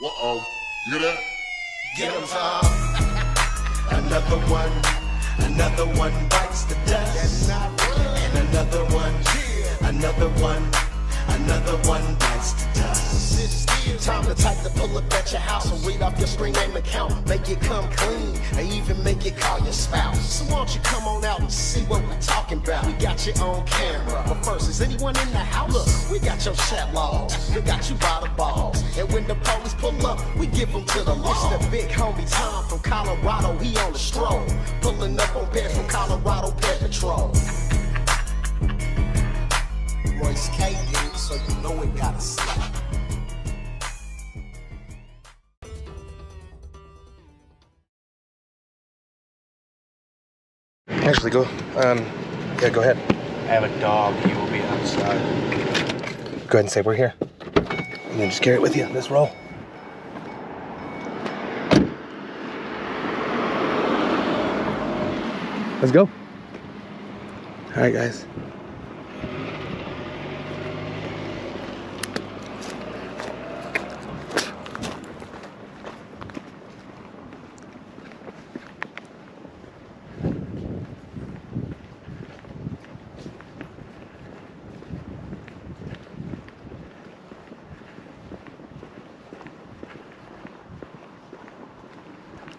Uh-oh. You hear that? Get 'em, Tom. Another one bites the dust. And another one bites the dust. Time to type to pull up at your house and read off your screen name account. Make it come clean, and even make it call your spouse. So won't you come on out and see what we're talking about? We got you on camera, but first, is anyone in the house? Look, we got your chat logs, we got you by the balls. And when the police pull up, we give them to the law. It's the big homie Tom from Colorado, he on the stroll. Pulling up on pairs from Colorado Pet Patrol. Royce K did it, so you know it gotta slap. Actually, go. Yeah, go ahead. I have a dog. He will be outside. Go ahead and say we're here. And then just carry it with you. Let's roll. Let's go. All right, guys.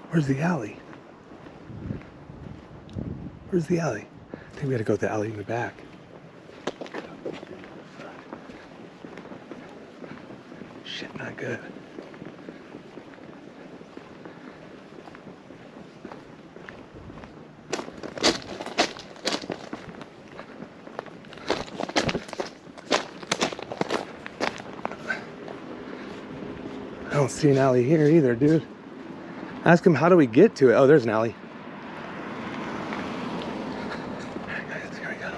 Where's the alley? Where's the alley? I think we gotta go to the alley in the back. Shit, not good. I don't see an alley here either, dude. Ask him, how do we get to it? Oh, there's an alley. All right, guys, here we go.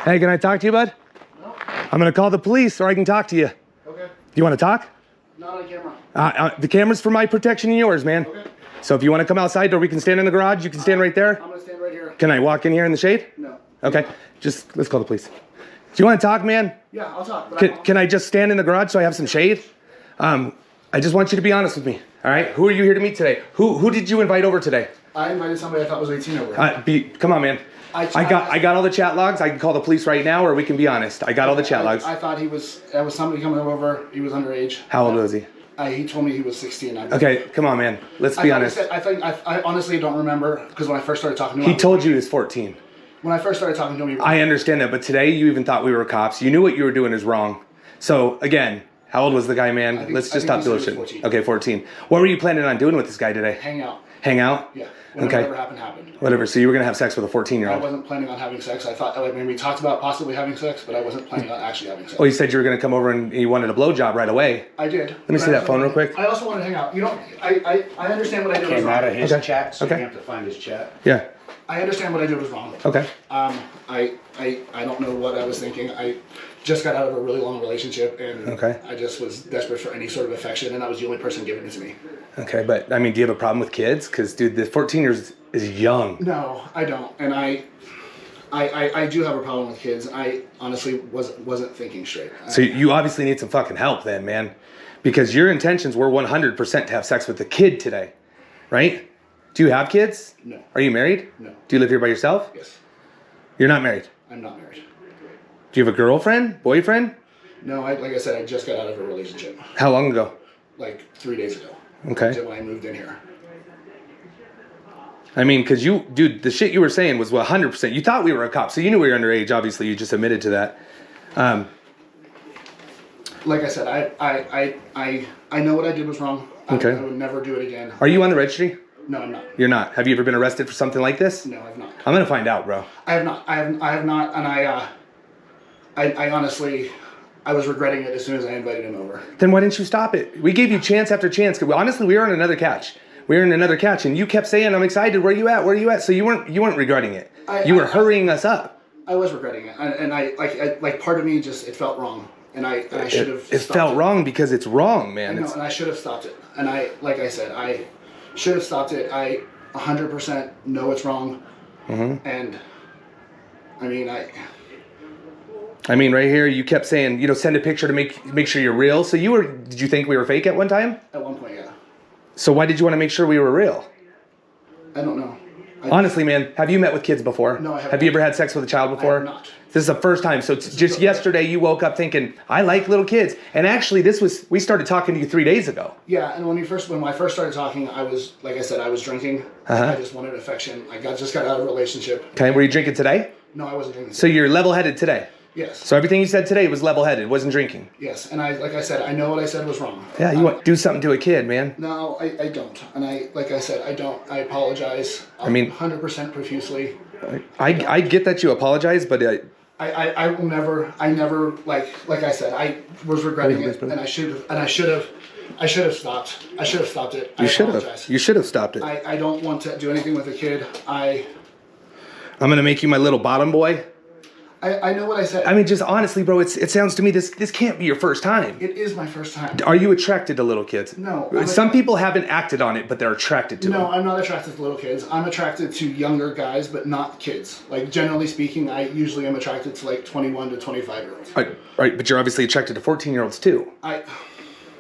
Hey, can I talk to you, bud? I'm gonna call the police or I can talk to you. Okay. Do you wanna talk? Not on camera. The camera's for my protection and yours, man. Okay. So if you wanna come outside or we can stand in the garage, you can stand right there. I'm gonna stand right here. Can I walk in here in the shade? No. Okay, just, let's call the police. Do you wanna talk, man? Yeah, I'll talk. But Can I just stand in the garage so I have some shade? I just want you to be honest with me, all right? Who are you here to meet today? Who did you invite over today? I invited somebody I thought was 18 over. Come on, man. I got all the chat logs. I can call the police right now, or we can be honest. I got all the chat logs. I thought that was somebody coming over. He was underage. How old was he? He told me he was 16. Okay, come on, man. Let's be honest. I honestly don't remember, because when I first started talking to him. He told you he was 14. When I first started talking to him, I understand that, but today you even thought we were cops. You knew what you were doing is wrong. So, again, how old was the guy, man? Let's just stop bullshit. Okay, 14. What were you planning on doing with this guy today? Hang out. Hang out? Yeah. Okay. Whatever happened. Whatever. So you were going to have sex with a 14-year-old? I wasn't planning on having sex. I thought, I mean, we talked about possibly having sex, but I wasn't planning on actually having sex. Well, you said you were going to come over and you wanted a blowjob right away. I did. Let me see that phone real quick. I also want to hang out. You know, I understand what I did was Came wrong. out of his Okay. chat, so Okay. you have to find his chat. Yeah. I understand what I did was wrong. Okay. I don't know what I was thinking. I just got out of a really long relationship, and Okay. I just was desperate for any sort of affection, and I was the only person giving it to me. Okay, but, I mean, do you have a problem with kids? Because, dude, the 14 years is young. No, I don't. And I do have a problem with kids. I honestly wasn't thinking straight. So you obviously need some fucking help then, man. Because your intentions were 100% to have sex with the kid today, right? Do you have kids? No. Are you married? No. Do you live here by yourself? Yes. You're not married? I'm not married. Do you have a girlfriend? Boyfriend? No, like I said, I just got out of a relationship. How long ago? Like 3 days ago. Okay. When I moved in here. I mean, because you, dude, the shit you were saying was 100%. You thought we were a cop, so you knew we were underage. Obviously, you just admitted to that. Like I said, I know what I did was wrong. Okay. I would never do it again. Are you on the registry? No, I'm not. You're not. Have you ever been arrested for something like this? No, I've not. I'm gonna find out, bro. I have not. I have not, and I honestly, I was regretting it as soon as I invited him over. Then why didn't you stop it? We gave you chance after chance. Honestly, we were on another catch. We were in another catch, and you kept saying, "I'm excited. Where you at? Where you at?" So you weren't regretting it. You were hurrying us up. I was regretting it, and I part of me just it felt wrong, and I should have. It felt wrong because it's wrong, man. I know, and I should have stopped it. And like I said, I should have stopped it. I 100% know it's wrong, and I mean, right here, you kept saying, send a picture to make sure you're real. So did you think we were fake at one time? At one point, yeah. So why did you want to make sure we were real? I don't know. Honestly, man, have you met with kids before? No, I haven't. Have you ever had sex with a child before? I have not. This is the first time. So just yesterday, you woke up thinking, I like little kids. And actually, we started talking to you 3 days ago. Yeah, and when I first started talking, I was, like I said, I was drinking. I just wanted affection. I just got out of a relationship. Okay, were you drinking today? No, I wasn't drinking. So you're level-headed today? Yes. So everything you said today was level-headed, wasn't drinking? Yes, and like I said, I know what I said was wrong. Yeah, you want to do something to a kid, man. No, I don't. And like I said, I don't. I apologize. 100% profusely. I get that you apologize, but... I will never, like I said, I was regretting it, and I should have stopped. I should have stopped it. You should have stopped it. I don't want to do anything with a kid. I'm going to make you my little bottom boy. I know what I said. I mean, just honestly, bro, it sounds to me this can't be your first time. It is my first time. Are you attracted to little kids? No. Some people haven't acted on it, but they're attracted to them. No, I'm not attracted to little kids. I'm attracted to younger guys, but not kids. Like, generally speaking, I usually am attracted to, 21 to 25-year-olds. Right, but you're obviously attracted to 14-year-olds, too.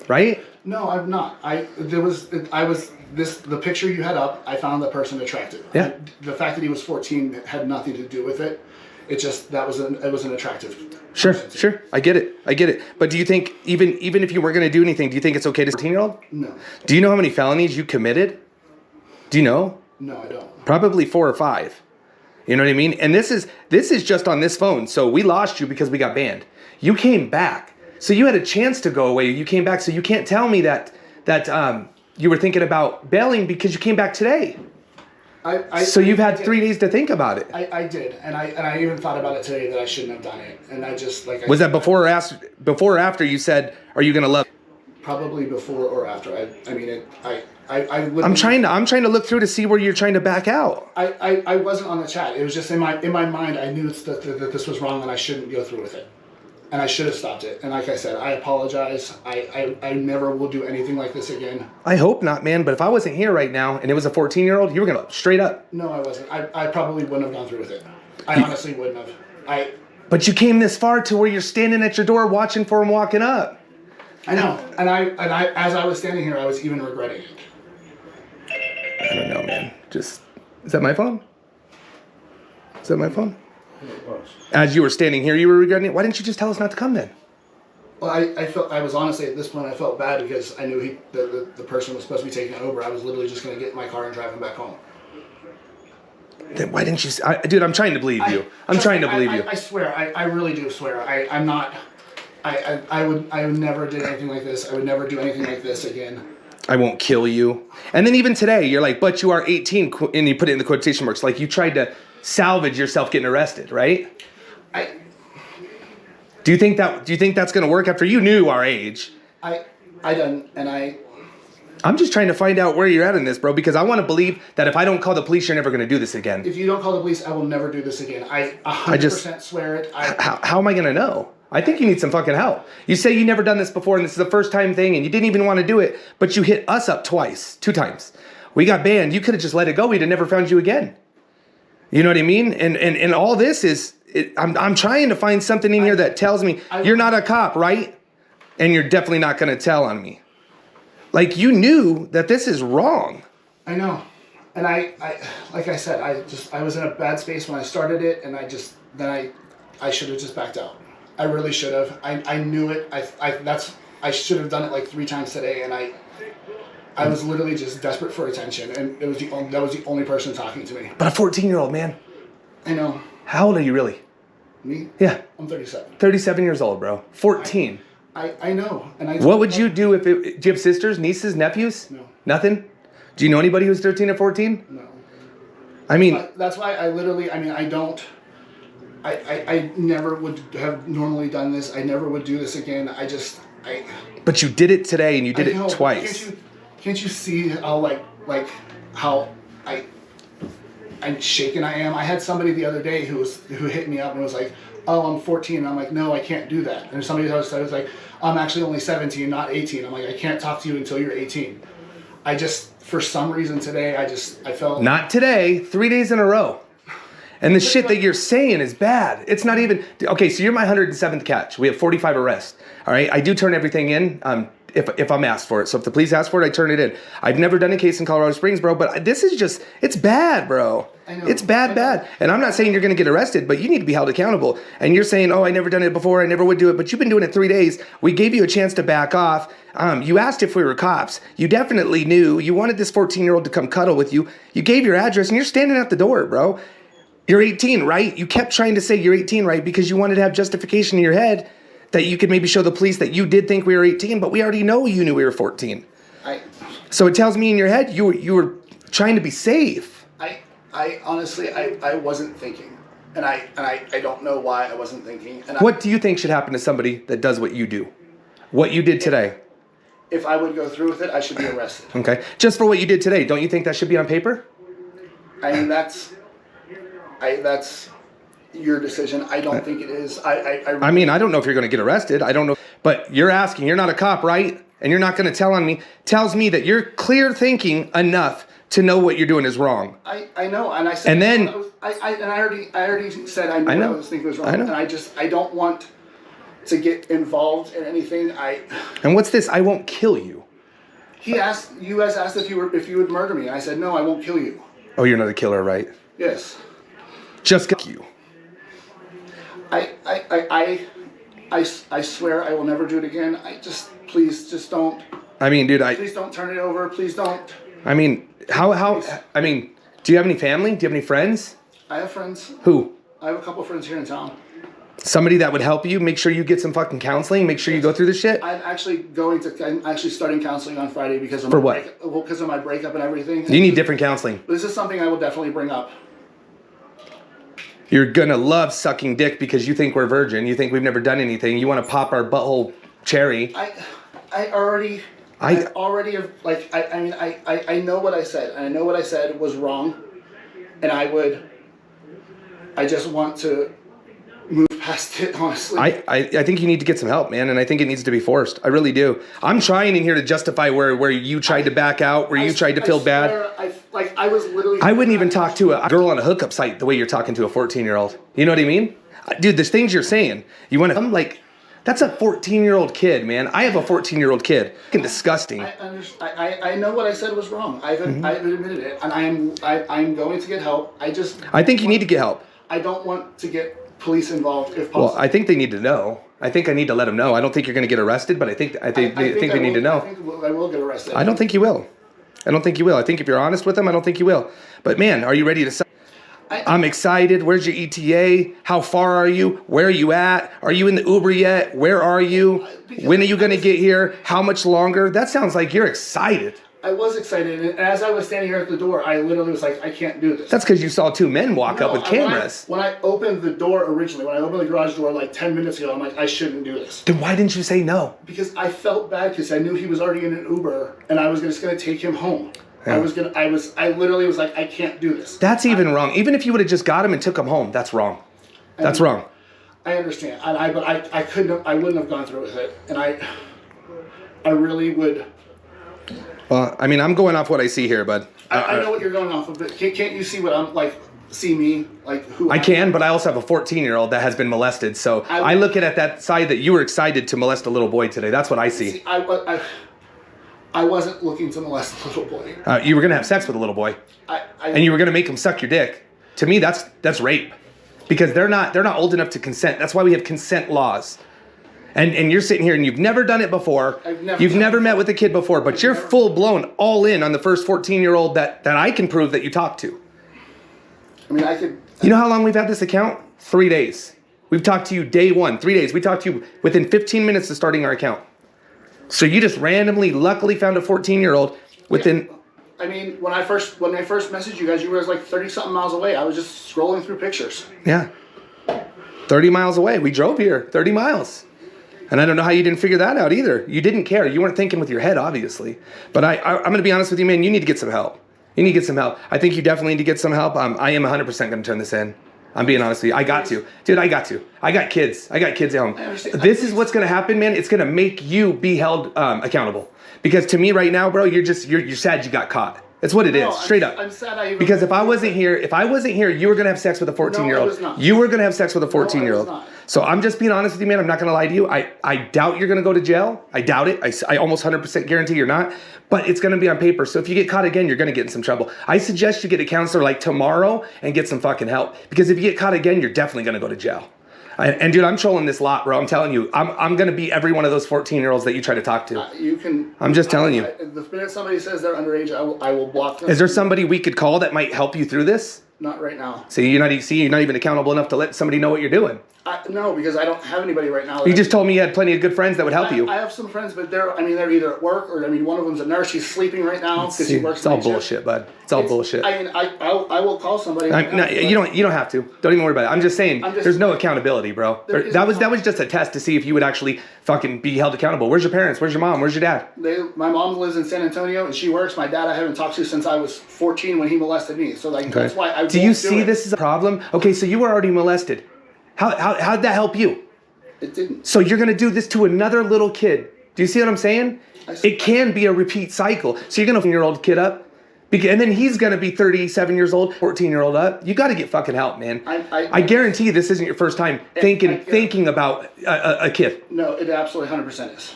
Right? No, I'm not. The picture you had up, I found that person attractive. Yeah. The fact that he was 14 had nothing to do with it. It just it was an attractive. Sure. I get it. But do you think even if you weren't going to do anything, do you think it's okay to 14-year-old? No. Do you know how many felonies you committed? Do you know? No, I don't. Probably 4 or 5. You know what I mean? And this is just on this phone. So we lost you because we got banned. You came back. So you had a chance to go away. You came back. So you can't tell me that you were thinking about bailing because you came back today. So you've had 3 days to think about it. I did, and I even thought about it today that I shouldn't have done it, and I just Was that before or after you said, "Are you gonna love?" Probably before or after. I would. I'm trying to look through to see where you're trying to back out. I wasn't on the chat. It was just in my mind. I knew that this was wrong and I shouldn't go through with it. And I should have stopped it. And like I said, I apologize. I never will do anything like this again. I hope not, man. But if I wasn't here right now and it was a 14-year-old, you were going to straight up. No, I wasn't. I probably wouldn't have gone through with it. I honestly wouldn't have. But you came this far to where you're standing at your door watching for him walking up. I know. And I as I was standing here, I was even regretting it. I don't know, man. Is that my phone? Is that my phone? As you were standing here, you were regretting it. Why didn't you just tell us not to come then? Well, I was honestly at this point I felt bad because I knew the person was supposed to be taking it over. I was literally just going to get in my car and drive him back home. Then why didn't you? Dude, I'm trying to believe you. I'm trying to believe you. I swear, I really do swear. I'm not. I would never do anything like this. I would never do anything like this again. I won't kill you. And then even today, you're like, but you are 18, and you put it in the quotation marks. Like you tried to salvage yourself getting arrested, right? Do you think that's going to work after you knew our age? I didn't, and I'm just trying to find out where you're at in this, bro, because I want to believe that if I don't call the police, you're never going to do this again. If you don't call the police, I will never do this again. I 100% swear it. How am I going to know? I think you need some fucking help. You say you never done this before and this is the first time thing and you didn't even want to do it, but you hit us up 2 times. We got banned. You could have just let it go. We'd have never found you again. You know what I mean? And all this is, I'm trying to find something in here that tells me you're not a cop, right? And you're definitely not going to tell on me. Like you knew that this is wrong. I know. And I like I said, I was in a bad space when I started it and I should have just backed out. I really should have. I knew it. I should have done it like 3 times today, and I was literally just desperate for attention, and that was the only person talking to me. But a 14-year-old, man. I know. How old are you really? Me? Yeah. I'm 37. 37 years old, bro. 14. I know. And what would you do do you have sisters, nieces, nephews? No. Nothing? Do you know anybody who's 13 or 14? No. I mean. That's why I don't. I never would have normally done this. I never would do this again. But you did it today, and you did it twice. Can't you see how how I'm shaken I am. I had somebody the other day who hit me up and was like, oh, I'm 14. And I'm like, no, I can't do that. And somebody else was like, I'm actually only 17, not 18. I'm like, I can't talk to you until you're 18. I just, for some reason today, I felt... Not today, 3 days in a row. And the shit that you're saying is bad. It's not even... Okay, so you're my 107th catch. We have 45 arrests. All right, I do turn everything in if I'm asked for it. So if the police ask for it, I turn it in. I've never done a case in Colorado Springs, bro, but this is just... It's bad, bro. I know. It's bad. And I'm not saying you're going to get arrested, but you need to be held accountable. And you're saying, oh, I never done it before, I never would do it, but you've been doing it 3 days. We gave you a chance to back off. You asked if we were cops. You definitely knew. You wanted this 14-year-old to come cuddle with you. You gave your address, and you're standing at the door, bro. You're 18, right? You kept trying to say you're 18, right? Because you wanted to have justification in your head that you could maybe show the police that you did think we were 18, but we already know you knew we were 14. So it tells me in your head you were trying to be safe. I honestly, I wasn't thinking. And I don't know why I wasn't thinking. And what do you think should happen to somebody that does what you do? What you did today? If I would go through with it, I should be arrested. Okay. Just for what you did today, don't you think that should be on paper? I mean, that's your decision. I don't think it is. I mean, I don't know if you're going to get arrested. I don't know. But you're asking. You're not a cop, right? And you're not going to tell on me. Tells me that you're clear thinking enough to know what you're doing is wrong. I know. And I said... And then... I already said I knew what I was thinking was wrong. I know. And I don't want to get involved in anything. And what's this? I won't kill you. You guys asked if you would murder me. I said, no, I won't kill you. Oh, you're not a killer, right? Yes. Just kill you. I swear I will never do it again. Please just don't. I mean, dude, please don't turn it over. Please don't. I mean, I mean, do you have any family? Do you have any friends? I have friends. Who? I have a couple friends here in town. Somebody that would help you, make sure you get some fucking counseling, make sure you go through this shit? I'm actually starting counseling on Friday because of because of my breakup and everything. You need different counseling. This is something I will definitely bring up. You're gonna love sucking dick because you think we're virgin. You think we've never done anything. You want to pop our butthole cherry. I already have, like, I mean, I know what I said, and I know what I said was wrong, and I just want to move past it, honestly. I think you need to get some help, man, and I think it needs to be forced. I really do. I'm trying in here to justify where you tried to back out, where you tried to feel bad. I was literally... I wouldn't even talk to a girl on a hookup site the way you're talking to a 14-year-old. You know what I mean? Dude, there's things you're saying. You want to... I'm like... That's a 14-year-old kid, man. I have a 14-year-old kid. Fucking disgusting. I know what I said was wrong. I've admitted it, and I'm going to get help. I think you need to get help. I don't want to get police involved if possible. Well, I think they need to know. I think I need to let them know. I don't think you're going to get arrested, but I think they need to know. I think I will get arrested. I don't think you will. I think if you're honest with them, I don't think you will. But man, are you ready to... I'm excited. Where's your ETA? How far are you? Where are you at? Are you in the Uber yet? Where are you? When are you going to get here? How much longer? That sounds like you're excited. I was excited. And as I was standing here at the door, I literally was like, I can't do this. That's because you saw two men walk up with cameras. When I opened the door originally, when I opened the garage door like 10 minutes ago, I'm like, I shouldn't do this. Then why didn't you say no? Because I felt bad because I knew he was already in an Uber and I was just going to take him home. Yeah. I literally was like, I can't do this. That's even wrong. Even if you would have just got him and took him home, that's wrong. That's wrong. I understand. But I wouldn't have gone through with it. And I really would. Well, I mean, I'm going off what I see here, bud. I know what you're going off of, but can't you see what I'm like? See me, like who I can, but I also have a 14-year-old that has been molested. So I look at that side that you were excited to molest a little boy today. That's what I see. I wasn't looking to molest a little boy. You were gonna have sex with a little boy, and you were gonna make him suck your dick. To me, that's rape, because they're not old enough to consent. That's why we have consent laws. And you're sitting here and you've never done it before. You've never met with a kid before, but you're full blown all in on the first 14-year-old that I can prove that you talked to. I mean, I could. You know how long we've had this account? 3 days. We've talked to you day one, 3 days. We talked to you within 15 minutes of starting our account. So you just randomly, luckily found a 14-year-old within... I mean, when I first messaged you guys, you were like 30-something miles away. I was just scrolling through pictures. Yeah. 30 miles away. We drove here 30 miles. And I don't know how you didn't figure that out either. You didn't care. You weren't thinking with your head, obviously. But I'm going to be honest with you, man. You need to get some help. You need to get some help. I think you definitely need to get some help. I am 100% going to turn this in. I'm being honest with you. I got to. Dude, I got to. I got kids. I got kids at home. This is what's going to happen, man. It's going to make you be held accountable. Because to me right now, bro, you're sad you got caught. That's what it is, straight up. I'm sad I even... Because if I wasn't here, you were going to have sex with a 14-year-old. No, I was not. You were going to have sex with a 14-year-old. No, I was not. So I'm just being honest with you, man. I'm not going to lie to you. I doubt you're going to go to jail. I doubt it. I almost 100% guarantee you're not. But it's going to be on paper. So if you get caught again, you're going to get in some trouble. I suggest you get a counselor like tomorrow and get some fucking help. Because if you get caught again, you're definitely going to go to jail. And dude, I'm trolling this lot, bro. I'm telling you, I'm gonna be every one of those 14-year-olds that you try to talk to. You can. I'm just telling you. The minute somebody says they're underage, I will block them. Is there somebody we could call that might help you through this? Not right now. So you're not even accountable enough to let somebody know what you're doing. No, because I don't have anybody right now. You just told me you had plenty of good friends that would help you. I have some friends, but they're either at work or one of them's a nurse. She's sleeping right now because she works. It's all bullshit, bud. It's all bullshit. I will call somebody. No, you don't have to. Don't even worry about it. I'm just saying. There's no accountability, bro. That was just a test to see if you would actually fucking be held accountable. Where's your parents? Where's your mom? Where's your dad? My mom lives in San Antonio and she works. My dad I haven't talked to since I was 14 when he molested me. So that's why I. Do you see this as a problem? Okay, so you were already molested. How'd that help you? It didn't. So you're gonna do this to another little kid. Do you see what I'm saying? It can be a repeat cycle. So you're gonna 14-year-old kid up, and then he's gonna be 37 years old, 14-year-old up. You got to get fucking help, man. I guarantee you this isn't your first time thinking about a kid. No, it absolutely 100% is.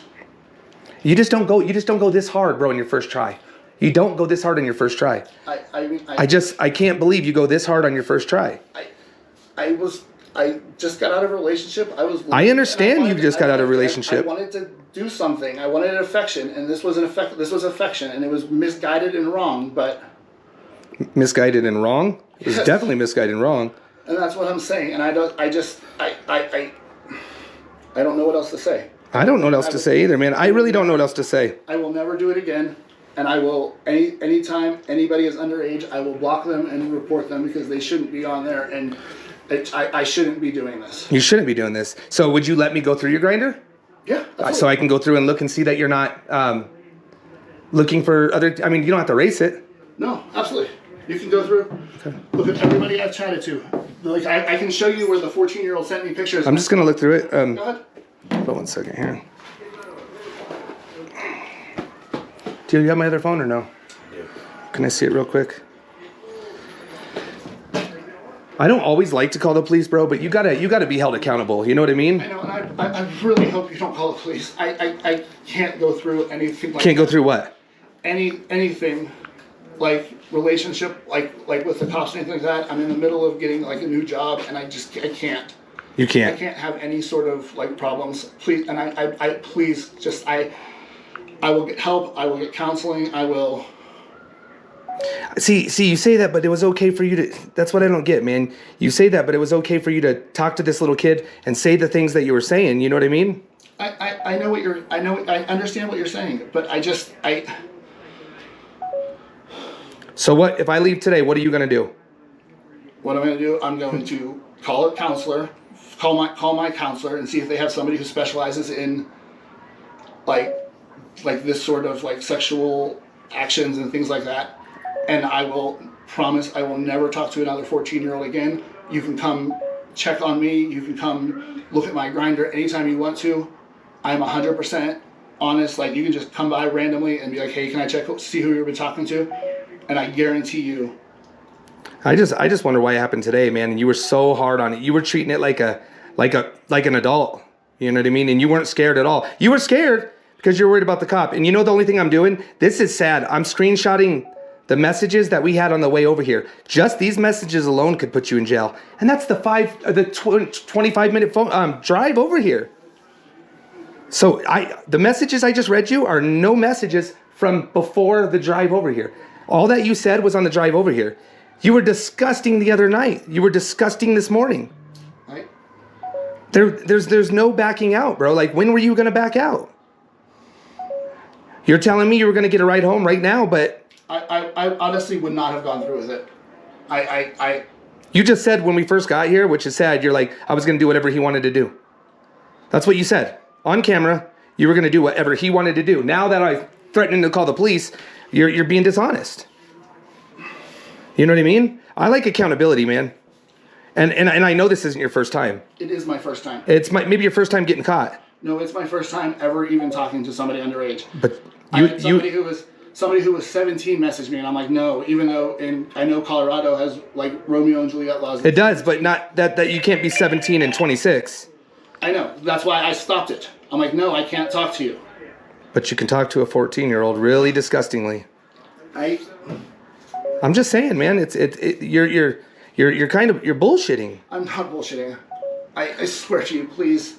You just don't go this hard, bro, in your first try. You don't go this hard on your first try. I can't believe you go this hard on your first try. I just got out of a relationship. I understand you just got out of a relationship. I wanted to do something. I wanted affection, and this was affection, and it was misguided and wrong. But misguided and wrong? It was definitely misguided and wrong. And that's what I'm saying. And I don't know what else to say. I don't know what else to say either, man. I really don't know what else to say. I will never do it again. And I will, anytime anybody is underage, I will block them and report them because they shouldn't be on there. And I shouldn't be doing this. You shouldn't be doing this. So would you let me go through your grinder? Yeah. So I can go through and look and see that you're not looking for other... I mean, you don't have to race it. No, absolutely. You can go through, look at everybody I've chatted to. Like I can show you where the 14-year-old sent me pictures. I'm just going to look through it. Go ahead. Hold on 1 second here. Do you have my other phone or no? Yeah. Can I see it real quick? I don't always like to call the police, bro, but you gotta be held accountable. You know what I mean? I know, and I really hope you don't call the police. I can't go through anything like Can't go through what? Anything like relationship, like with the cops and anything like that. I'm in the middle of getting like a new job, and I can't. You can't. I can't have any sort of like problems. Please, and I please just I will get help. I will get counseling. I will. See, you say that, but it was okay for you to... That's what I don't get, man. You say that, but it was okay for you to talk to this little kid and say the things that you were saying. You know what I mean? I know what you're... I understand what you're saying, but So what, if I leave today, what are you going to do? What I'm going to do, I'm going to call a counselor, call my counselor and see if they have somebody who specializes in like this sort of like sexual actions and things like that. And I will promise I will never talk to another 14-year-old again. You can come check on me. You can come look at my grinder anytime you want to. I'm 100% honest. Like you can just come by randomly and be like, hey, can I see who you've been talking to? And I guarantee you. I just wonder why it happened today, man. And you were so hard on it. You were treating it like an adult. You know what I mean? And you weren't scared at all. You were scared because you're worried about the cop. And you know the only thing I'm doing? This is sad. I'm screenshotting the messages that we had on the way over here. Just these messages alone could put you in jail. And that's the 25-minute phone drive over here. So the messages I just read you are no messages from before the drive over here. All that you said was on the drive over here. You were disgusting the other night. You were disgusting this morning. Right. There's no backing out, bro. Like, when were you going to back out? You're telling me you were going to get a ride home right now, but... I honestly would not have gone through with it. You just said when we first got here, which is sad, you're like, I was going to do whatever he wanted to do. That's what you said. On camera, you were going to do whatever he wanted to do. Now that I threatened to call the police, you're being dishonest. You know what I mean? I like accountability, man. And I know this isn't your first time. It is my first time. It's maybe your first time getting caught. No, it's my first time ever even talking to somebody underage. But somebody who was 17 messaged me, and I'm like, no. Even though I know Colorado has like Romeo and Juliet laws. It does, but not that you can't be 17 and 26. I know. That's why I stopped it. I'm like, no, I can't talk to you. But you can talk to a 14-year-old really disgustingly. I'm just saying, man. You're bullshitting. I'm not bullshitting. I swear to you, please.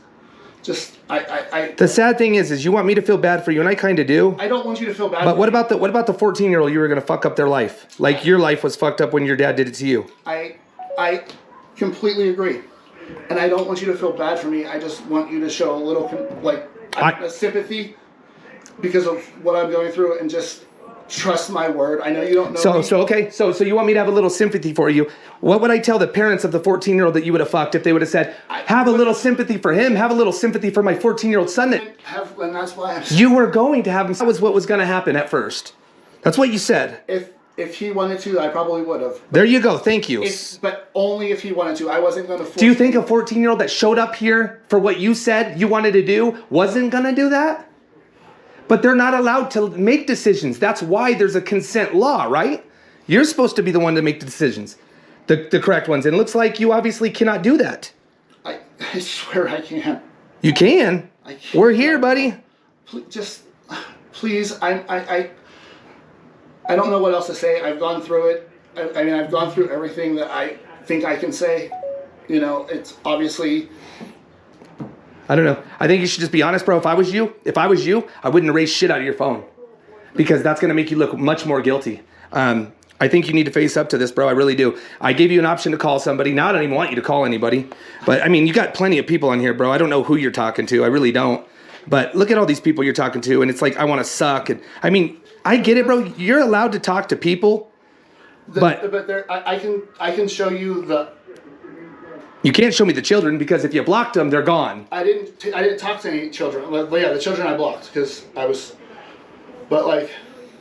Just The sad thing is you want me to feel bad for you, and I kind of do. I don't want you to feel bad. But what about the 14-year-old you were gonna fuck up their life? Like your life was fucked up when your dad did it to you. I completely agree, and I don't want you to feel bad for me. I just want you to show a little sympathy because of what I'm going through, and just trust my word. I know you don't know. So you want me to have a little sympathy for you? What would I tell the parents of the 14-year-old that you would have fucked if they would have said, have a little sympathy for him, have a little sympathy for my 14-year-old son? And that's why you were going to have him. That was what was going to happen at first. That's what you said. If he wanted to, I probably would have. There you go. Thank you. But only if he wanted to. I wasn't going to force him. Do you think a 14-year-old that showed up here for what you said you wanted to do wasn't going to do that? But they're not allowed to make decisions. That's why there's a consent law, right? You're supposed to be the one to make the decisions, the correct ones. And it looks like you obviously cannot do that. I swear I can't. You can. I can't. We're here, buddy. Please, I don't know what else to say. I've gone through it. I mean, I've gone through everything that I think I can say. You know, it's obviously... I don't know. I think you should just be honest, bro. If I was you, I wouldn't erase shit out of your phone. Because that's going to make you look much more guilty. I think you need to face up to this, bro. I really do. I gave you an option to call somebody. Now I don't even want you to call anybody. But, I mean, you got plenty of people on here, bro. I don't know who you're talking to. I really don't. But look at all these people you're talking to, and it's like, I want to suck. And I mean, I get it, bro. You're allowed to talk to people. I can show you the... You can't show me the children because if you blocked them, they're gone. I didn't talk to any children. But yeah, the children I blocked because I was... But, like...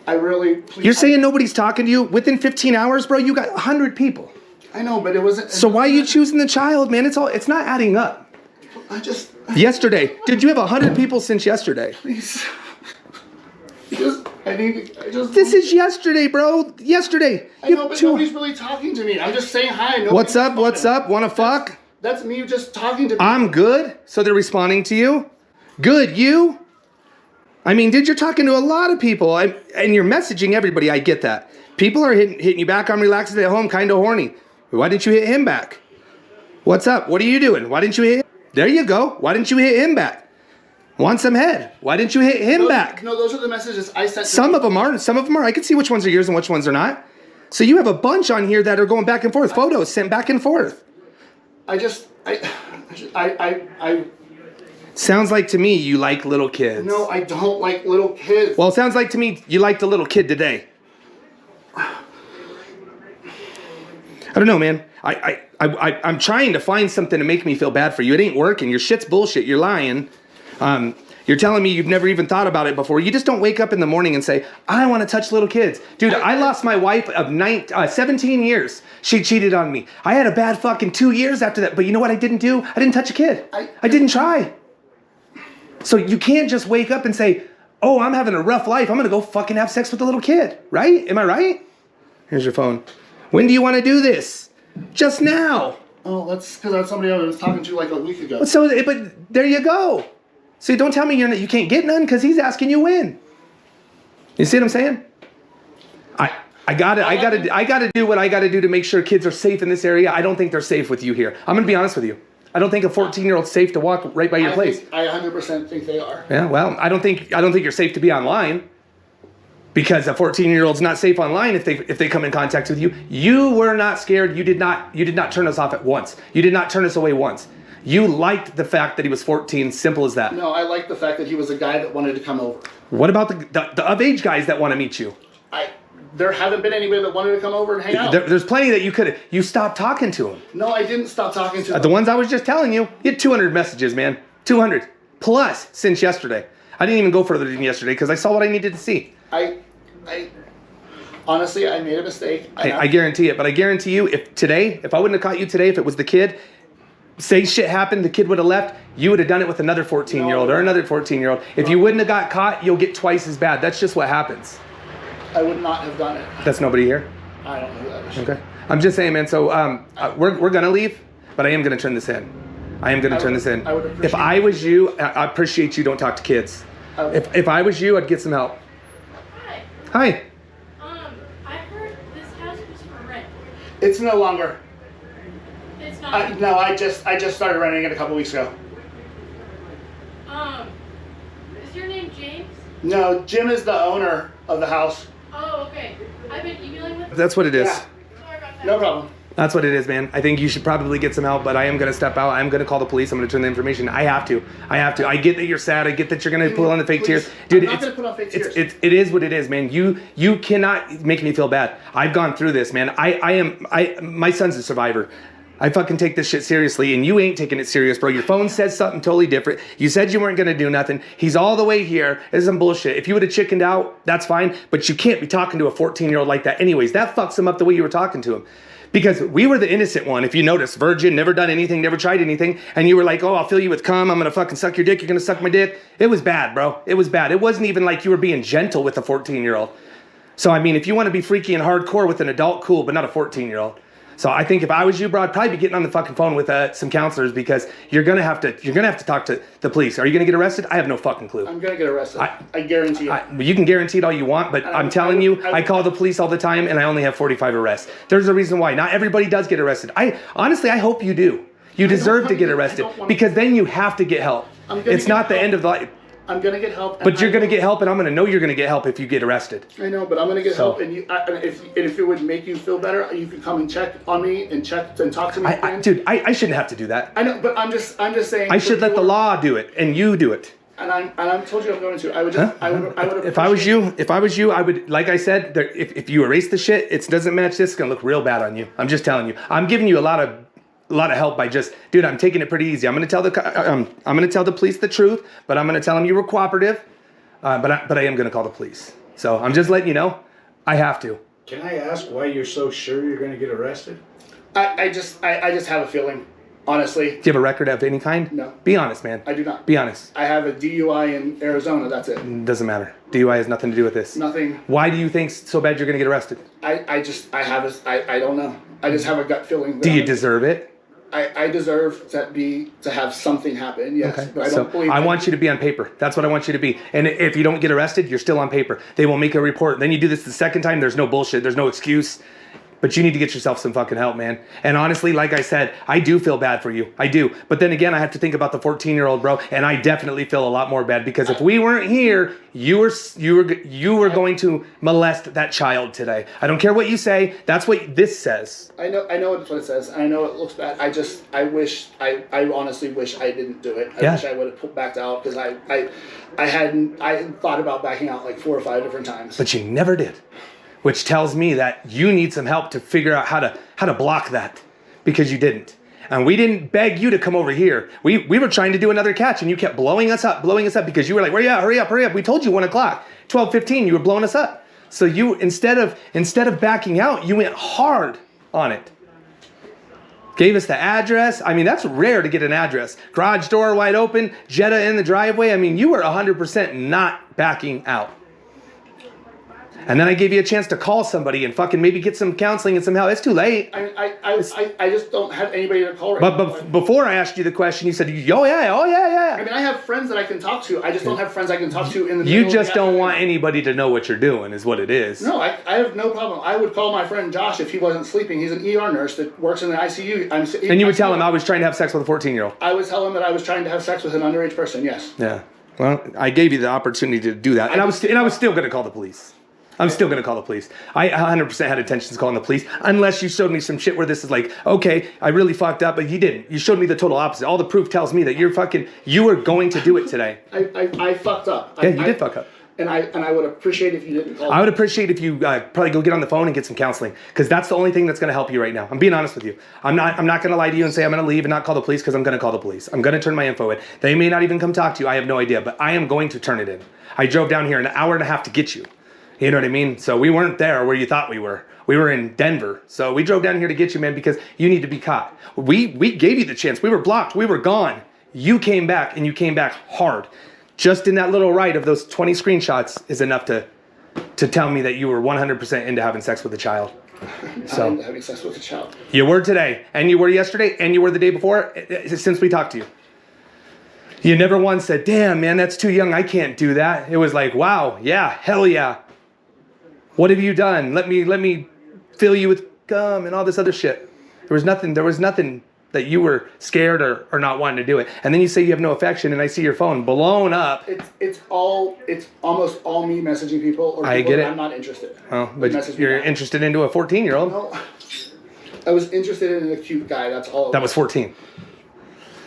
I really... You're saying nobody's talking to you? Within 15 hours, bro, you got 100 people. I know, but it wasn't... So why are you choosing the child, man? It's not adding up. Yesterday. Dude, you have 100 people since yesterday. Please. This is yesterday, bro. Yesterday. I know, but nobody's really talking to me. I'm just saying hi. What's up? What's up? Wanna fuck? That's me just talking to me. I'm good. So they're responding to you? Good, you? I mean, dude, you're talking to a lot of people, and you're messaging everybody. I get that. People are hitting you back. I'm relaxing at home, kind of horny. Why didn't you hit him back? What's up? What are you doing? Why didn't you hit him? There you go. Why didn't you hit him back? Want some head? Why didn't you hit him back? No, those are the messages I sent. Some of them are. I can see which ones are yours and which ones are not. So you have a bunch on here that are going back and forth. Photos sent back and forth. Sounds like to me you like little kids. No, I don't like little kids. Well, it sounds like to me you liked a little kid today. I don't know, man. I'm trying to find something to make me feel bad for you. It ain't working. Your shit's bullshit. You're lying. You're telling me you've never even thought about it before. You just don't wake up in the morning and say, I want to touch little kids. Dude, I lost my wife of 17 years. She cheated on me. I had a bad fucking 2 years after that. But you know what I didn't do? I didn't touch a kid. I didn't try. So you can't just wake up and say, oh, I'm having a rough life. I'm going to go fucking have sex with a little kid. Right? Am I right? Here's your phone. When do you want to do this? Just now. Oh, that's because that's somebody I was talking to like a week ago. But there you go. So don't tell me you can't get none because he's asking you when. You see what I'm saying? I gotta do what I gotta do to make sure kids are safe in this area. I don't think they're safe with you here. I'm gonna be honest with you. I don't think a 14-year-old's safe to walk right by your place. I 100% think they are. Yeah, well, I don't think you're safe to be online. Because a 14-year-old's not safe online if they come in contact with you. You were not scared. You did not turn us off at once. You did not turn us away once. You liked the fact that he was 14, simple as that. No, I liked the fact that he was a guy that wanted to come over. What about the of-age guys that want to meet you? There haven't been anybody that wanted to come over and hang out. There's plenty that you stopped talking to them. No, I didn't stop talking to them. The ones I was just telling you, you had 200 messages, man. 200 plus since yesterday. I didn't even go further than yesterday because I saw what I needed to see. Honestly, I made a mistake. I guarantee it. But I guarantee you, if I wouldn't have caught you today, if it was the kid, say shit happened, the kid would have left, you would have done it with another 14-year-old or another 14-year-old. If you wouldn't have got caught, you'll get twice as bad. That's just what happens. I would not have done it. That's nobody here? I don't know who that is. Okay. I'm just saying, man, so we're going to leave, but I am going to turn this in. I am going to turn this in. If I was you, I appreciate you don't talk to kids. If I was you, I'd get some help. Hi. Hi. I heard this house was for rent. It's no longer. It's not. No, I just started renting it a couple weeks ago. Is your name James? No, Jim is the owner of the house. Oh, okay. I've been emailing with. That's what it is. Yeah. Sorry about that. No problem. That's what it is, man. I think you should probably get some help, but I am going to step out. I'm going to call the police. I'm going to turn the information. I have to. I get that you're sad. I get that you're going to pull on the fake tears. Dude, I'm not going to put on fake tears. It is what it is, man. You cannot make me feel bad. I've gone through this, man. My son's a survivor. I fucking take this shit seriously, and you ain't taking it serious, bro. Your phone says something totally different. You said you weren't going to do nothing. He's all the way here. This is some bullshit. If you would have chickened out, that's fine, but you can't be talking to a 14-year-old like that anyways. That fucks him up the way you were talking to him. Because we were the innocent one, if you notice, virgin, never done anything, never tried anything, and you were like, oh, I'll fill you with cum, I'm going to fucking suck your dick, you're going to suck my dick. It was bad, bro. It was bad. It wasn't even like you were being gentle with a 14-year-old. So, I mean, if you want to be freaky and hardcore with an adult, cool, but not a 14-year-old. So I think if I was you, bro, I'd probably be getting on the fucking phone with some counselors because you're gonna have to talk to the police. Are you gonna get arrested? I have no fucking clue. I'm gonna get arrested. I guarantee it. You can guarantee it all you want, but I'm telling you, I call the police all the time and I only have 45 arrests. There's a reason why. Not everybody does get arrested. Honestly, I hope you do. You deserve to get arrested because then you have to get help. It's not the end of life. I'm gonna get help. But you're gonna get help, and I'm gonna know you're gonna get help if you get arrested. I know, but I'm gonna get help, and if it would make you feel better, you can come and check on me and talk to me. Dude, I shouldn't have to do that. I know, but I'm just saying. I should let the law do it, and you do it. And I'm told you I'm going to. I would just. I would. If I was you, I would. Like I said, if you erase the shit, it doesn't match this. It's gonna look real bad on you. I'm just telling you. I'm giving you a lot of help by just, dude, I'm taking it pretty easy. I'm gonna tell the police the truth, but I'm gonna tell them you were cooperative. But I am gonna call the police. So I'm just letting you know, I have to. Can I ask why you're so sure you're gonna get arrested? I just have a feeling, honestly. Do you have a record of any kind? No. Be honest, man. I do not. Be honest. I have a DUI in Arizona. That's it. Doesn't matter. DUI has nothing to do with this. Nothing. Why do you think so bad you're gonna get arrested? I don't know. I just have a gut feeling. Do you deserve it? I deserve to have something happen, yes. Okay. But I don't believe I want you to be on paper. That's what I want you to be. And if you don't get arrested, you're still on paper. They will make a report. Then you do this the second time, there's no bullshit, there's no excuse. But you need to get yourself some fucking help, man. And honestly, like I said, I do feel bad for you. I do. But then again, I have to think about the 14-year-old, bro. And I definitely feel a lot more bad because if we weren't here, you were going to molest that child today. I don't care what you say. That's what this says. I know what it says. I know it looks bad. I honestly wish I didn't do it. I wish I would have backed out because I had thought about backing out like 4 or 5 different times. But you never did. Which tells me that you need some help to figure out how to block that because you didn't. And we didn't beg you to come over here. We were trying to do another catch and you kept blowing us up because you were like, where you at? Hurry up. We told you 1 o'clock, 12:15, you were blowing us up. So you, instead of backing out, you went hard on it. Gave us the address. I mean, that's rare to get an address. Garage door wide open, Jetta in the driveway. I mean, you were 100% not backing out. And then I gave you a chance to call somebody and fucking maybe get some counseling and some help. It's too late. I just don't have anybody to call right now. But before I asked you the question, you said, oh yeah. I mean, I have friends that I can talk to. I just don't have friends I can talk to in the You just don't want anybody to know what you're doing is what it is. No, I have no problem. I would call my friend Josh if he wasn't sleeping. He's an ER nurse that works in the ICU. And you would tell him I was trying to have sex with a 14-year-old. I would tell him that I was trying to have sex with an underage person, yes. Yeah. Well, I gave you the opportunity to do that. And I was still going to call the police. I'm still going to call the police. I 100% had intentions of calling the police, unless you showed me some shit where this is like, okay, I really fucked up, but you didn't. You showed me the total opposite. All the proof tells me that you were going to do it today. I fucked up. Yeah, you did fuck up. And I would appreciate if you didn't call. I would appreciate if you probably go get on the phone and get some counseling, because that's the only thing that's going to help you right now. I'm being honest with you. I'm not going to lie to you and say I'm going to leave and not call the police, because I'm going to call the police. I'm going to turn my info in. They may not even come talk to you. I have no idea, but I am going to turn it in. I drove down here an hour and a half to get you. You know what I mean? So we weren't there where you thought we were. We were in Denver. So we drove down here to get you, man, because you need to be caught. We gave you the chance. We were blocked. We were gone. You came back, and you came back hard. Just in that little right of those 20 screenshots is enough to tell me that you were 100% into having sex with a child. So I'm having sex with a child. you were today, and you were yesterday, and you were the day before, since we talked to you. You never once said, damn, man, that's too young. I can't do that. It was like, wow, yeah, hell yeah. What have you done? Let me fill you with gum and all this other shit. There was nothing that you were scared or not wanting to do it. And then you say you have no affection, and I see your phone blown up. It's almost all me messaging people or people I get it. I'm not interested. Oh, but you're interested into a 14-year-old. No, I was interested in a cute guy. That's all. That was 14.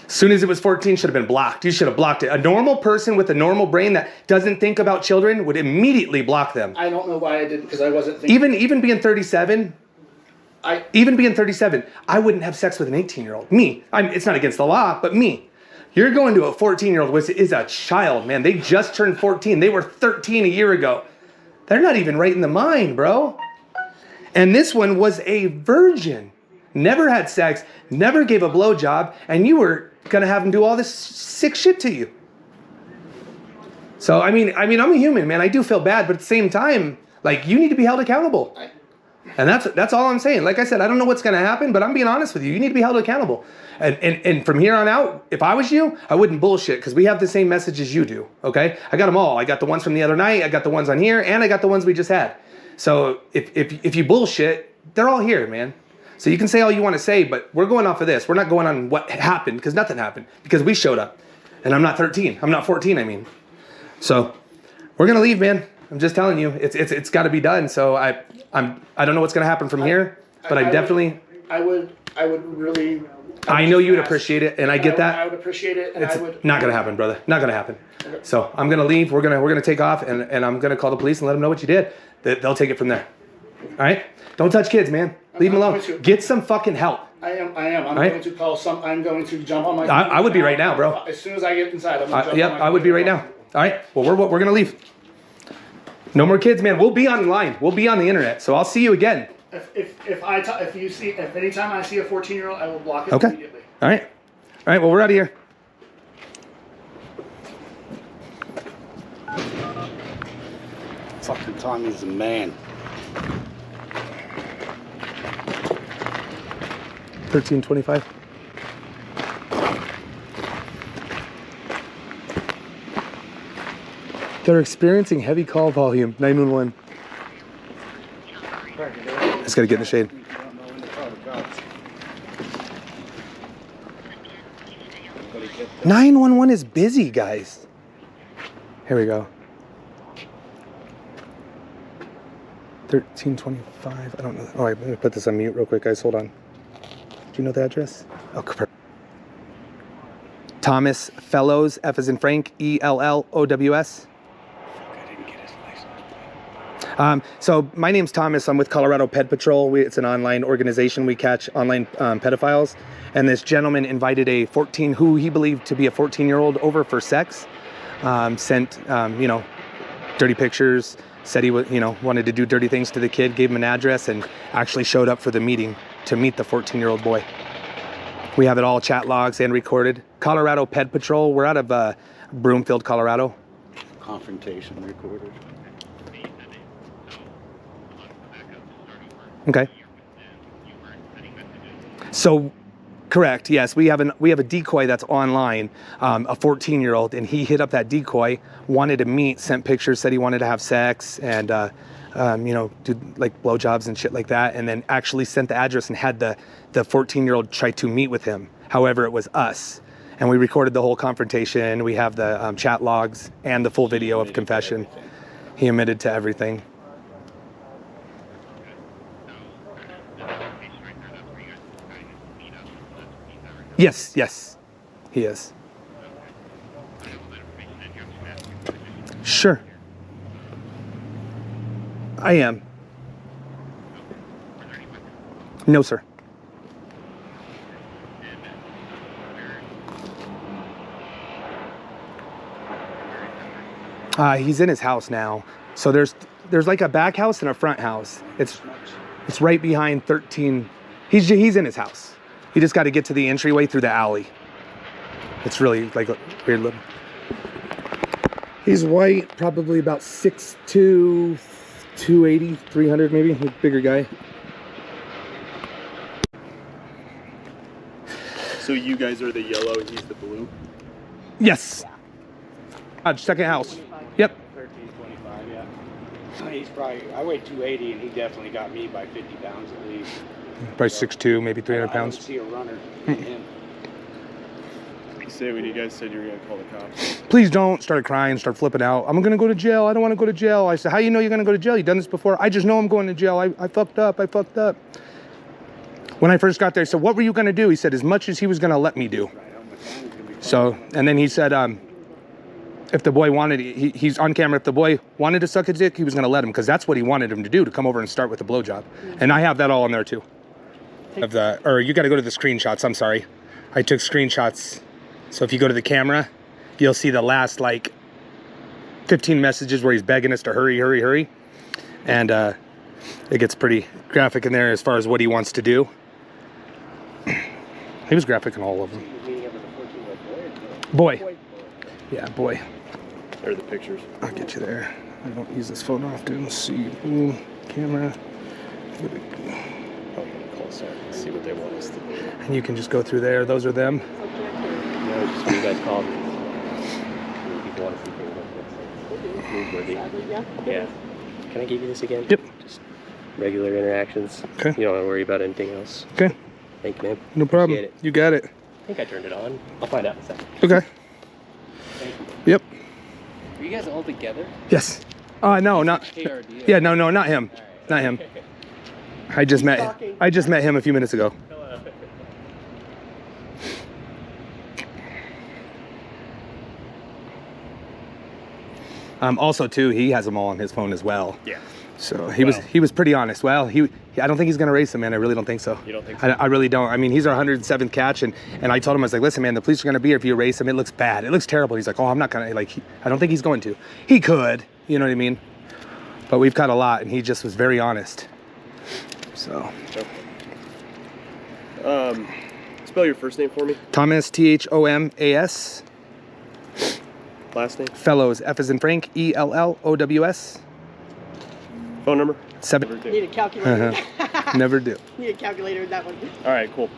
As soon as it was 14, should have been blocked. You should have blocked it. A normal person with a normal brain that doesn't think about children would immediately block them. I don't know why I did, because I wasn't thinking. Even being 37, I wouldn't have sex with an 18-year-old. Me. It's not against the law, but me. You're going to a 14-year-old, which is a child, man. They just turned 14. They were 13 a year ago. They're not even right in the mind, bro. And this one was a virgin. Never had sex, never gave a blowjob, and you were gonna have him do all this sick shit to you. So I mean, I'm a human, man. I do feel bad, but at the same time, like, you need to be held accountable. And that's all I'm saying. Like I said, I don't know what's gonna happen, but I'm being honest with you. You need to be held accountable. And from here on out, if I was you, I wouldn't bullshit, because we have the same messages you do. Okay, I got them all. I got the ones from the other night. I got the ones on here, and I got the ones we just had. So if you bullshit, they're all here, man. So you can say all you want to say, but we're going off of this. We're not going on what happened, because nothing happened, because we showed up. And I'm not 13. I'm not 14, I mean. So we're going to leave, man. I'm just telling you, it's got to be done. So I don't know what's going to happen from here, but I would really. I know you would appreciate it, and I get that. I would appreciate it, and it's not going to happen, brother. Not going to happen. Okay. So I'm going to leave. We're going to take off, and I'm going to call the police and let them know what you did. They'll take it from there. All right? Don't touch kids, man. Leave them alone. Get some fucking help. I am. I'm going to call some. I'm going to jump on my. I would be right now, bro. As soon as I get inside, I'm going to jump yep, on my. I would be right now. All right. Well, we're going to leave. No more kids, man. We'll be online. We'll be on the internet. So I'll see you again. If anytime I see a 14-year-old, I will block it immediately. All right. All right. Well, we're out of here. Fucking Tommy's the man. 1325. They're experiencing heavy call volume. 911. Just gotta get in the shade. 911 is busy, guys. Here we go. 1325. I don't know. Oh, I'm gonna put this on mute real quick, guys. Hold on. Do you know the address? Oh, perfect. Thomas Fellows, F as in Frank, ELLOWS. I didn't get his license plate. So my name's Thomas. I'm with Colorado Ped Patrol. It's an online organization. We catch online pedophiles. And this gentleman invited a 14, who he believed to be a 14-year-old over for sex. Sent, dirty pictures. Said he wanted to do dirty things to the kid. Gave him an address and actually showed up for the meeting to meet the 14-year-old boy. We have it all chat logs and recorded. Colorado Ped Patrol. We're out of Broomfield, Colorado. Confrontation recorded. Okay. So, correct. Yes, we have a decoy that's online, a 14-year-old, and he hit up that decoy, wanted to meet, sent pictures, said he wanted to have sex, and do like blowjobs and shit like that, and then actually sent the address and had the 14-year-old try to meet with him. However, it was us, and we recorded the whole confrontation. We have the chat logs and the full video of confession. He admitted to everything. Yes, he is. Sure. I am. No, sir. He's in his house now. So there's there's like a back house and a front house. It's right behind 13. He's in his house. You just got to get to the entryway through the alley. It's really like a weird little. He's white, probably about 6'2", 280, 300 maybe, a bigger guy. So you guys are the yellow and he's the blue? Yes. Second house. Yep. 1325, yeah. He's probably, I weigh 280 and he definitely got me by 50 pounds at least. Probably 6'2", maybe 300 I pounds. don't see a runner in him. Say when you guys said you were gonna call the cops. Please don't. Started crying, start flipping out. I'm gonna go to jail. I don't want to go to jail. I said, how you know you're gonna go to jail? You done this before? I just know I'm going to jail. I fucked up. I fucked up. When I first got there, I said, what were you gonna do? He said, as much as he was gonna let me do. So, and then he said, if the boy wanted, he's on camera. If the boy wanted to suck his dick, he was gonna let him because that's what he wanted him to do, to come over and start with the blowjob. And I have that all in there too. Of the, or you got to go to the screenshots. I'm sorry, I took screenshots. So if you go to the camera, you'll see the last like 15 messages where he's begging us to hurry, hurry, hurry. And it gets pretty graphic in there as far as what he wants to do. He was graphic in all of them. Boy. Yeah, boy. There are the pictures. I'll get you there. I don't use this phone often. Let's see. Boom. Camera. Oh, close there. See what they want us to do. And you can just go through there. Those are them. No, just when you guys called. People want to see things like this. Yeah. Can I give you this again? Yep. Just regular interactions. Okay. You don't have to worry about anything else. Okay. Thank you, man. No problem. Appreciate it. You got it. I think I turned it on. I'll find out in a second. Okay. Yep. Are you guys all together? Yes. No, not. KRD. Yeah, no, not him. Not him. I just met him a few minutes ago. Also, too, he has them all on his phone as well. Yeah. So he was pretty honest. Well, I don't think he's gonna race him, man. I really don't think so. You don't think so? I really don't. I mean, he's our 107th catch, and I told him, I was like, listen, man, the police are gonna be here if you race him. It looks bad. It looks terrible. He's like, oh, I'm not gonna. Like, I don't think he's going to. He could, you know what I mean? But we've caught a lot, and he just was very honest. So. Spell your first name for me. Thomas, Thomas. Last name. Fellows, F as in Frank, ELLOWS. Phone number. 7. Need a calculator. Never do. Need a calculator with that one. All right, cool.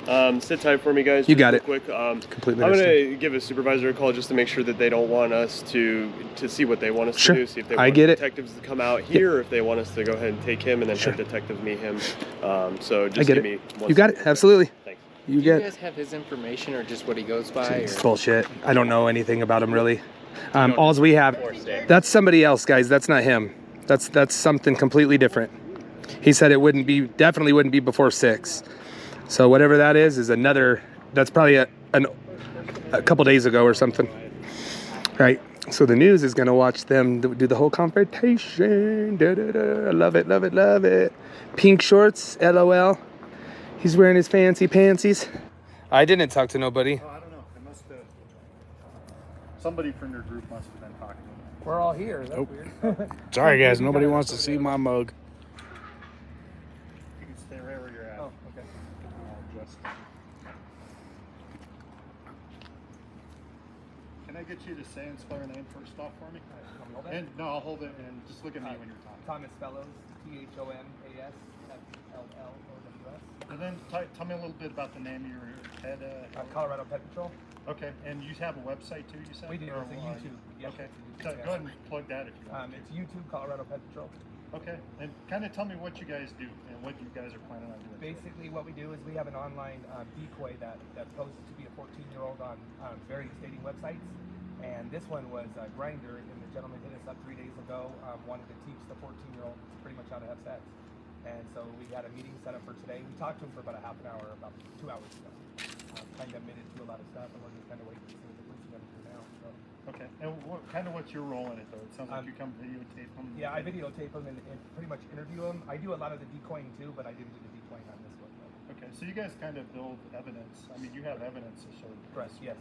Sit tight for me, guys. You just got real it. Quick. Completely I'm understand. gonna give a supervisor a call just to make sure that they don't want us to see what they want us Sure. to do. See if they I want get it. detectives to come out here, or if they want us to go ahead and take him and then Sure. have detectives meet him. So just I get give it. me 1 You got it. second. Absolutely. Thanks. You Do you get guys have his information or just what he goes by? It's Or? bullshit. I don't know anything about him really. Alls we have, that's somebody else, guys. That's not him. That's something completely different. He said it definitely wouldn't be before 6. So whatever that is another. That's probably a couple days ago or something. Right. So the news is gonna watch them do the whole confrontation. Da, da, da. Love it, love it, love it. Pink shorts, LOL. He's wearing his fancy pantsies. I didn't talk to nobody. I don't know. It must have. Somebody from your group must have been talking to them. We're all here. That's weird. Sorry, guys. Nobody wants to see my mug. You can stay right where you're at. Oh, okay. I'll just. Can I get you to say and spell your name first off for me? And no, I'll hold it and just look at me when you're talking. Thomas Fellows, THOMAS, FLLOWS. And then tell me a little bit about the name of your head. Colorado Pet Patrol. Okay, and you have a website too, you said? We do, Or, it's a YouTube. Yes, Okay, it's a so YouTube, go ahead yes. and plug that if you want. It's YouTube, Colorado Pet Patrol. Okay, and kind of tell me what you guys do and what you guys are planning on doing. Basically, what we do is we have an online decoy that poses to be a 14-year-old on various dating websites. And this one was Grindr, and the gentleman hit us up 3 days ago, wanted to teach the 14-year-old pretty much how to have sex. And so we had a meeting set up for today. We talked to him for about a half an hour, about 2 hours ago. Kind of admitted to a lot of stuff, and we're just kind of waiting to see what the police are going to do now. So. Okay, and what's your role in it though? It sounds like you come videotape them. Yeah, I videotape them and pretty much interview them. I do a lot of the decoying too, but I didn't do the decoying on this one. Okay, so you guys kind of build evidence. I mean, you have evidence to show. Correct. Yes.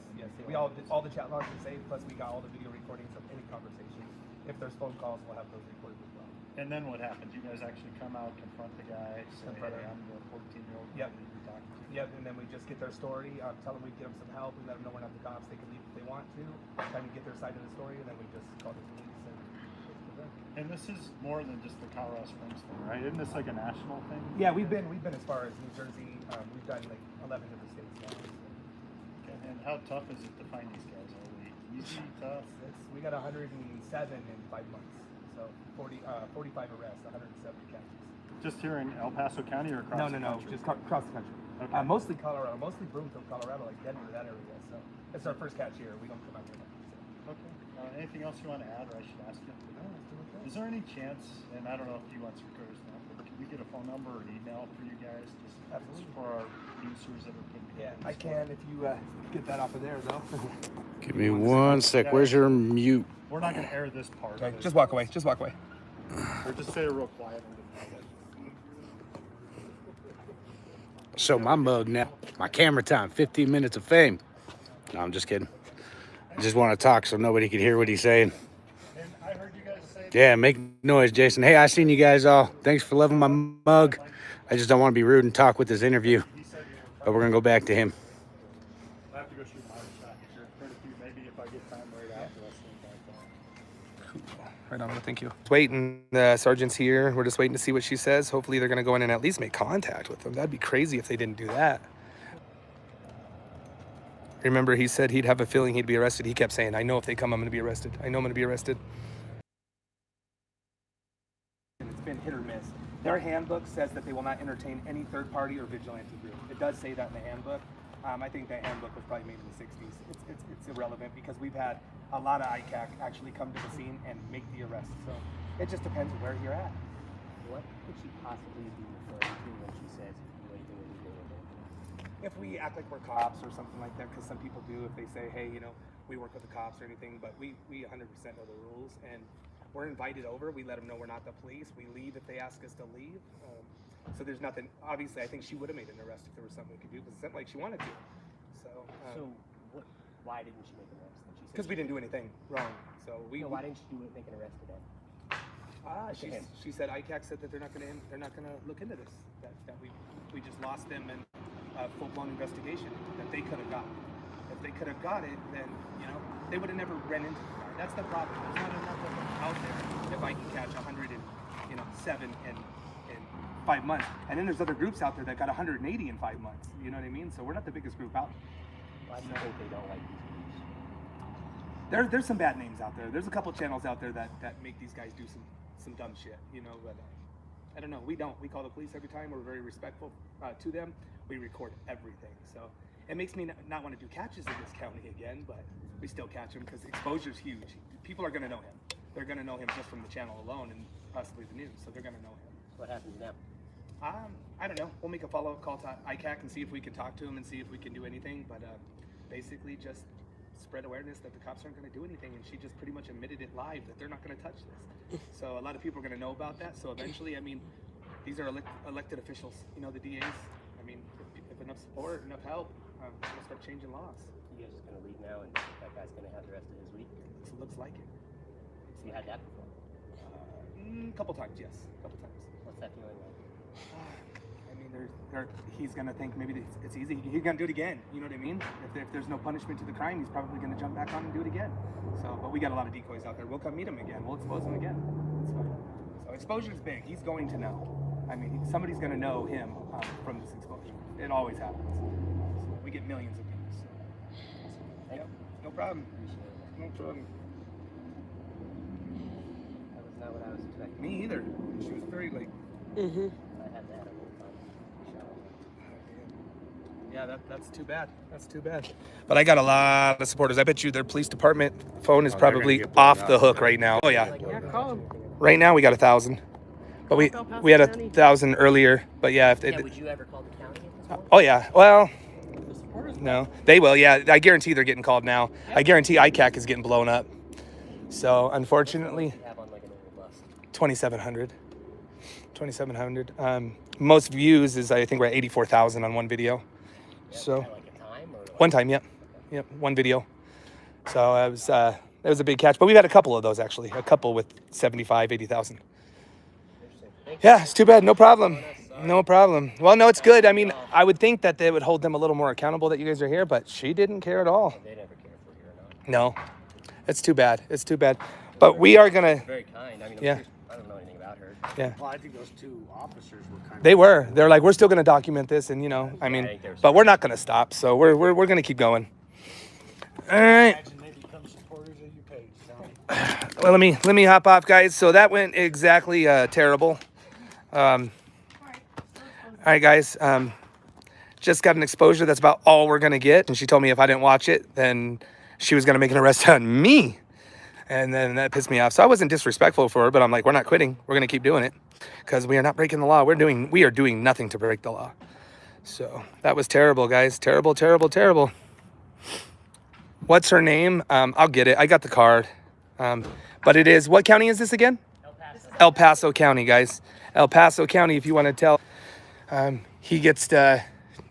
We all the chat logs are saved. Plus, we got all the video recordings of any conversation. If there's phone calls, we'll have those recorded as well. And then what happens? You guys actually come out, confront the guy, say, Confront hey, him. I'm the 14-year-old Yep. that you're talking to. Yep, and then we just get their story, tell them we give them some help, we let them know we're not the cops, they can leave if they want to, kind of get their side of the story, and then we just call the police and And this is more than just the Colorado Springs thing, right? Isn't this like a national thing? yeah, we've been as far as New Jersey. We've done like 11 different states now. Okay. And how tough is it to find these guys? Are they easy, tough? We got 107 in 5 months, so 45 arrests, 107 catches. Just here in El Paso County or across the country? Just across the country. Okay. Mostly Colorado, mostly Broomfield, Colorado, like Denver, that area. So it's our first catch here. We don't come out here much. So. Okay. Anything else you want to add, or I should ask you? Is there any chance, and I don't know if you want to record this now, but can we get a phone number or an email for you guys, just Absolutely. for our producers that are putting together? I can if you get that off of there, though. Give me one sec. Where's your mute? We're not going to air this part. Okay, just walk away. Just walk away. Or just say it real quiet. So my mug now. My camera time. 15 minutes of fame. No, I'm just kidding. I just want to talk so nobody can hear what he's saying. And I heard you guys say Yeah, make noise, Jason. Hey, I seen you guys all. Thanks for loving my mug. I just don't want to be rude and talk with this interview. But we're going to go back to him. I have to go shoot my shot. Sure. Maybe if I get time right after, I'll swing back on. Right on, thank you. Waiting, the sergeant's here. We're just waiting to see what she says. Hopefully they're gonna go in and at least make contact with them. That'd be crazy if they didn't do that. Remember, he said he'd have a feeling he'd be arrested. He kept saying, I know if they come, I'm gonna be arrested. I know I'm gonna be arrested. It's been hit or miss. Their handbook says that they will not entertain any third party or vigilante group. It does say that in the handbook. I think that handbook was probably made in the 60s. It's irrelevant because we've had a lot of ICAC actually come to the scene and make the arrest. So it just depends where you're at. What could she possibly be referring to when she says if you do anything illegal? If we act like we're cops or something like that, because some people do, if they say, hey, you know, we work with the cops or anything, but we 100% know the rules, and we're invited over. We let them know we're not the police. We leave if they ask us to leave. So there's nothing. Obviously, I think she would have made an arrest if there was something we could do, because it seemed like she wanted to. So Why didn't she make an arrest? because we didn't do anything wrong. So why didn't she make an arrest today? She said ICAC said that they're not gonna look into this. That we just lost them in a full-blown investigation that they could have got. If they could have got it, then they would have never ran into the guy. That's the problem. There's not enough of them out there. If I can catch 107 in 5 months, and then there's other groups out there that got 180 in 5 months. You know what I mean? So we're not the biggest group out there. Why do you think they don't like these police? There's some bad names out there. There's a couple channels out there that make these guys do some dumb shit, but I don't know. We don't. We call the police every time. We're very respectful to them. We record everything. So it makes me not want to do catches in this county again, but we still catch them because exposure's huge. People are going to know him. They're going to know him just from the channel alone and possibly the news. So they're going to know him. What happens now? I don't know. We'll make a follow-up call to ICAC and see if we can talk to him and see if we can do anything. But basically just spread awareness that the cops aren't going to do anything. And she just pretty much admitted it live that they're not going to touch this. So a lot of people are going to know about that. So eventually, these are elected officials, the DAs. If enough support, enough help, we'll start changing laws. You guys just gonna leave now, and that guy's gonna have the rest of his week? It looks like it. So you had that before? A couple times, yes. A couple times. What's that feeling like? He's gonna think maybe it's easy. He's gonna do it again. You know what I mean? If there's no punishment to the crime, he's probably gonna jump back on and do it again. So, but we got a lot of decoys out there. We'll come meet him again. We'll expose him again. It's fine. So exposure's big. He's going to know. Somebody's gonna know him from this exposure. It always happens. So we get millions of views. So. Yep. No problem. No problem. That was not what I was expecting. Me either. She was very like. I had that a whole time. Yeah, that's too bad. That's too bad. But I got a lot of supporters. I bet you their police department phone is probably off the hook right now. Oh yeah. Call him. Right now we got 1,000. But we had 1,000 earlier. But yeah, Would you ever call the county at this point? oh yeah. Well, no, they will. Yeah, I guarantee they're getting called now. I guarantee ICAC is getting blown up. So unfortunately, What do you have on like a normal bus? 2,700. 2,700. Most views is I think we're at 84,000 on one video. So Like a time or like, one time, yep, one video. So it was a big catch. But we've had a couple of those actually. A couple with 75, 80,000. Yeah, it's too bad. No problem. No problem. Well, no, it's good. I mean, I would think that they would hold them a little more accountable that you guys are here, but she didn't care at all. They never care if we're here or not. No, it's too bad. It's too bad. But we are gonna. Very kind. I mean, Yeah. I don't know anything about her. Yeah. Well, I think those two officers were kind of. They were. They're like, we're still gonna document this, and you know, I mean, but we're not gonna stop. So we're gonna keep going. All right. Imagine they become supporters of your page, Tommy. Well, let me hop off, guys. So that went exactly terrible. All right, guys. Just got an exposure. That's about all we're gonna get. And she told me if I didn't watch it, then she was gonna make an arrest on me. And then that pissed me off. So I wasn't disrespectful for her, but I'm like, we're not quitting. We're gonna keep doing it because we are not breaking the law. We are doing nothing to break the law. So that was terrible, guys. Terrible, terrible, terrible. What's her name? I'll get it. I got the card. But it is, what county is this again? El Paso County, guys. El Paso County, if you want to tell. He gets to,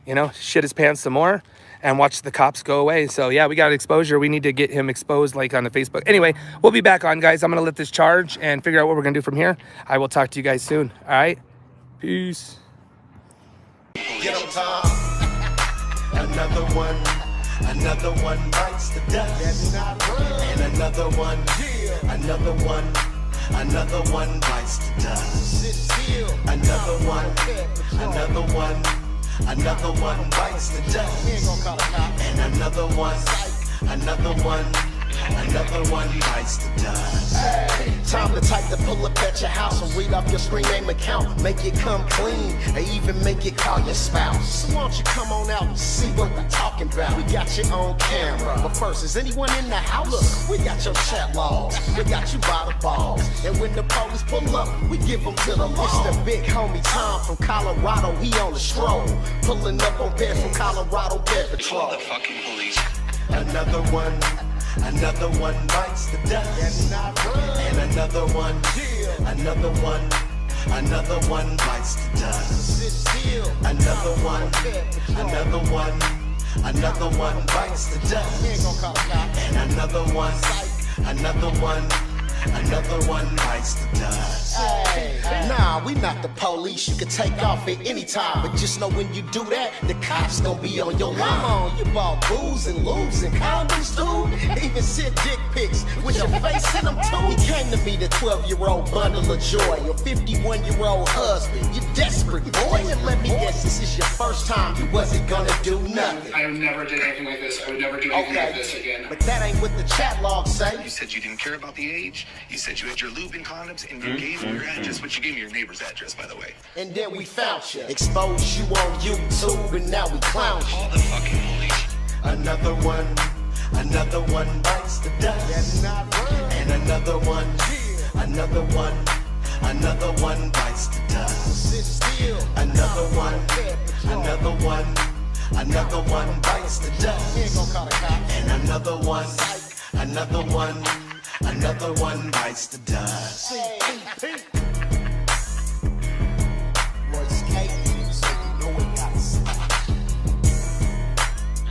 you know, shit his pants some more and watch the cops go away. So yeah, we got exposure. We need to get him exposed like on the Facebook. Anyway, we'll be back on, guys. I'm going to let this charge and figure out what we're going to do from here. I will talk to you guys soon. All right. Peace. Get 'em, Tom. Another one bites the dust. And another one bites the dust. Another one bites the dust. And another one bites the dust. Time to type to pull up at your house and read off your screen name account. Make it come clean, and even make it call your spouse. So why don't you come on out and see what we're talking about? We got you on camera, but first, is anyone in the house? Look, we got your chat logs, we got you by the balls. And when the police pull up, we give them to the law. It's the big homie Tom from Colorado, he on the stroll. Pulling up on Bear from Colorado Bear Patrol. The fucking police. Another one bites the dust. And another one bites the dust. Another one bites the dust. And another one bites the dust. Nah, we not the police. You can take off at any time, but just know when you do that, the cops gonna be on your line. Come on, you bought booze and lubes and condoms, dude. Even sent dick pics with your face in them too. He came to be the 12-year-old bundle of joy, your 51-year-old husband. You desperate boy, and let me guess, this is your first time you wasn't gonna do nothing. I never did anything like this. I would never do anything like this again. But that ain't what the chat logs say. You said you didn't care about the age. You said you had your lube and condoms, and you gave me your address, which you gave me your neighbor's address, by the way. And then we found you, exposed you on YouTube, and now we clown you. All the fucking police. Another one bites the dust. And another one bites the dust. Another one bites the dust. And another one bites the dust. Royce K, so you know it got stopped.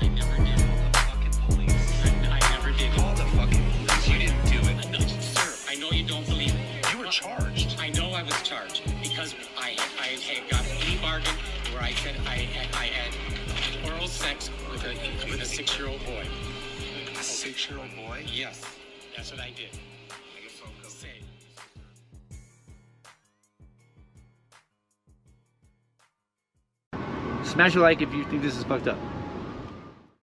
I never did all the fucking police. I never did all the fucking police. You didn't do it. No, sir, I know you don't believe it. You were charged. I know I was charged because I had got a plea bargain where I said I had oral sex with a 6-year-old boy. A 6-year-old boy? Yes, that's what I did. Say. Smash a like if you think this is fucked up.